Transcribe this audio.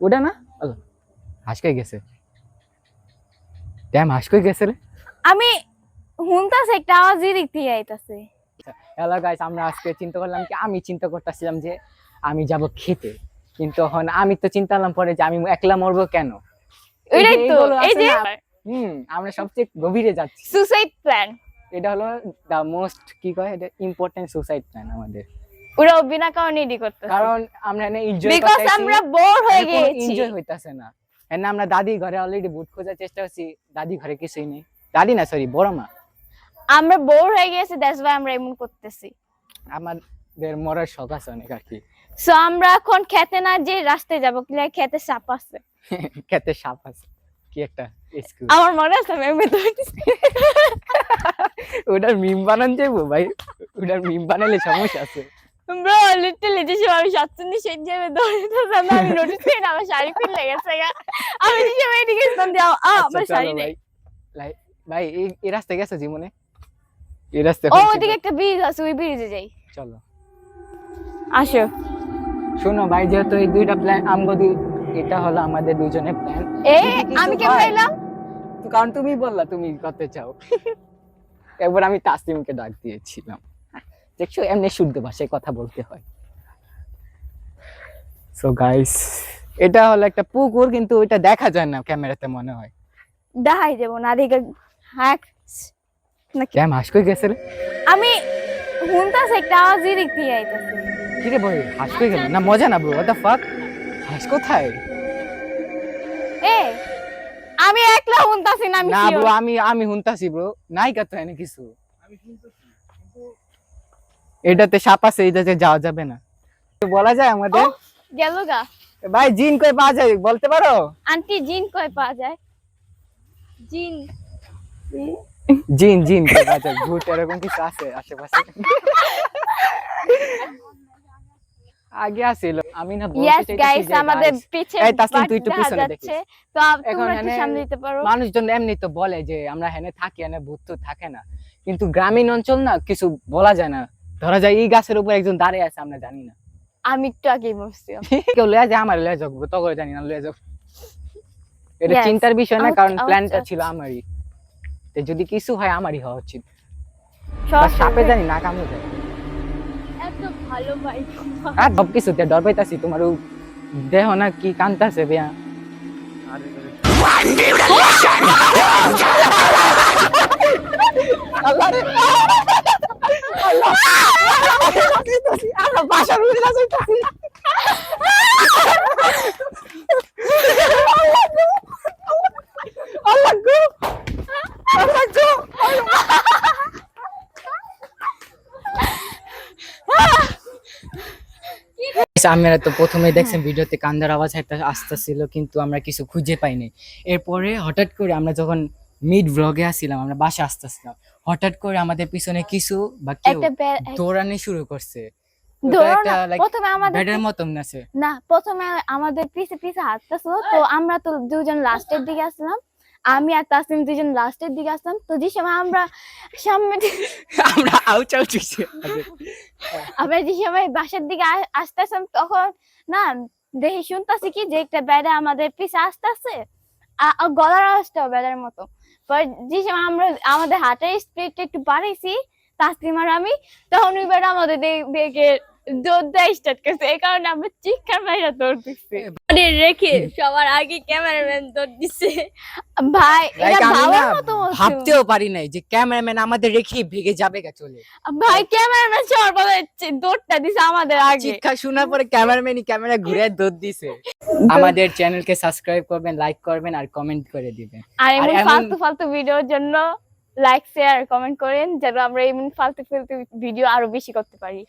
ওটা না হাঁস কই গেছে ড্যাম হাঁস কই গেছে রে আমি হুনতাছে একটা আওয়াজই দিক থেকে আইতাছে হ্যালো গাইস আমরা আজকে চিন্তা করলাম কি আমি চিন্তা করতেছিলাম যে আমি যাব খেতে কিন্তু এখন আমি তো চিন্তা করলাম পরে যে আমি একলা মরবো কেন ওইটাই তো এই যে আমরা সবচেয়ে গভীরে যাচ্ছি সুসাইড প্ল্যান এটা হলো দা মোস্ট কি কয় এটা ইম্পর্টেন্ট সুসাইড প্ল্যান আমাদের ওরা বিনা কারণে রেডি করতেছে কারণ আমরা না এনজয় করতেছি বিকজ আমরা বোর হয়ে গেছি এনজয় হইতাছে না এন্ড আমরা দাদি ঘরে অলরেডি বুট খোঁজার চেষ্টা করছি দাদি ঘরে কিছুই নেই দাদি না সরি বড় মা আমরা বোর হয়ে গেছি দ্যাটস ওয়াই আমরা এমন করতেছি আমাদের মরার শখ আছে অনেক আর কি সো আমরা এখন খেতে না যে রাস্তায় যাব কিলা খেতে সাপ আছে খেতে সাপ আছে কি একটা এক্সকিউজ আমার মনে আছে আমি তো ওটার মিম বানান যাবো ভাই ওটার মিম বানালে সমস্যা আছে ব্রো লিটলি যে আমি সাতচন্দি সেই যাবে দৌড়তে আমি নোটিস করি না আমার শাড়ি পিন লেগেছে আমি যে এদিকে স্থান দাও আমার শাড়ি নেই ভাই এই রাস্তায় গেছে জীবনে এই রাস্তায় ও ওদিকে একটা ব্রিজ আছে ওই ব্রিজে যাই চলো আসো শোনো ভাই যেহেতু এই দুইটা প্ল্যান আমগো এটা হলো আমাদের দুজনের প্ল্যান আমি কেমন এলাম কারণ তুমি বললা তুমি করতে চাও একবার আমি তাসলিমকে ডাক দিয়েছিলাম দেখছো এমনি শুদ্ধ ভাষায় কথা বলতে হয় সো গাইস এটা হলো একটা পুকুর কিন্তু এটা দেখা যায় না ক্যামেরাতে মনে হয় দেখাই দেব না দিকে হ্যাক না কেন হাঁস কই গেছে রে আমি হুনতাছে একটা আওয়াজই দিক থেকে আইতাছে কি রে ভাই হাঁস কই গেল না মজা না ব্রো হোয়াট দ্য ফাক হাঁস কোথায় আমি একলা হুনতাছি না না ব্রো আমি হুনতাছি ব্রো নাই কত এনে কিছু আমি শুনতাছি কিন্তু এটাতে সাপ আছে এটাতে যাওয়া যাবে না তো বলা যায় আমাদের গেল গা ভাই জিন কই পাওয়া যায় বলতে পারো আন্টি জিন কই পাওয়া যায় জিন জিন জিন কই পাওয়া যায় ভূত এরকম কিছু আছে আশেপাশে আগে আসিল আমি না বলতে চাইছি গাইস আমাদের পিছে এই তাসলিম তুই একটু পিছনে দেখিস তো তোমরা কি সামনে দিতে পারো মানুষজন এমনি তো বলে যে আমরা হেনে থাকি এনে ভূত তো থাকে না কিন্তু গ্রামীণ অঞ্চল না কিছু বলা যায় না ধরা যায় এই গাছের উপর একজন দাঁড়িয়ে আছে আমরা জানি না আমি একটু আগে বলছি কেউ লয়ে যায় আমার লয়ে যাক তো করে জানি না লয়ে যাক এটা চিন্তার বিষয় না কারণ প্ল্যানটা ছিল আমারই তো যদি কিছু হয় আমারই হওয়া উচিত সাপে জানি না কামড়ে যায় এত ভালো ভাই আর সব কিছুতে ডর পাইতাছি তোমার দেহ না কি কান্তাছে বেয়া আল্লাহ রে আল্লাহ আল্লাহ বাসার উড়ে যাইতাছি আল্লাহ গো আল্লাহ গো আমরা তো প্রথমে দেখছেন ভিডিওতে কান্দার আওয়াজ একটা আসতেছিল কিন্তু আমরা কিছু খুঁজে পাইনি এরপরে হঠাৎ করে আমরা যখন মিড ব্লগে আসছিলাম আমরা বাসা আসতেছিলাম হঠাৎ করে আমাদের পিছনে কিছু বা কেউ দৌড়ানি শুরু করছে প্রথমে আমাদের ব্যাডের মতন আছে না প্রথমে আমাদের পিছে পিছে হাঁটতেছিল তো আমরা তো দুজন লাস্টের দিকে আসলাম আমি আর তাসলিম দুজন লাস্টের দিকে আসলাম তো যে সময় আমরা সামনে আমরা আউচাউচি আমরা যে সময় বাসার দিকে আসতেছিলাম তখন না দেখি শুনতেছি কি যে একটা বেড়া আমাদের পিছে আসতেছে গলার আওয়াজটাও বেড়ার মতো পর যে সময় আমরা আমাদের হাতের স্পিডটা একটু বাড়াইছি তাসলিম আর আমি তখন ওই বেড়া আমাদের দেখে দৌড় দেওয়া স্টার্ট করছে এই কারণে আমরা চিৎকার মাইরা দৌড় দিচ্ছি রেখে সবার আগে ক্যামেরাম্যান দৌড় দিচ্ছে ভাই এটা ভাবার মতো ভাবতেও পারি নাই যে ক্যামেরাম্যান আমাদের রেখে ভেগে যাবে চলে ভাই ক্যামেরাম্যান সবার পরে দৌড়টা দিছে আমাদের আগে চিৎকার শোনার পরে ক্যামেরাম্যানই ক্যামেরা ঘুরে দৌড় দিছে আমাদের চ্যানেলকে সাবস্ক্রাইব করবেন লাইক করবেন আর কমেন্ট করে দিবেন আর এমন ফালতু ফালতু ভিডিওর জন্য লাইক শেয়ার কমেন্ট করেন যেন আমরা এমন ফালতু ফালতু ভিডিও আরো বেশি করতে পারি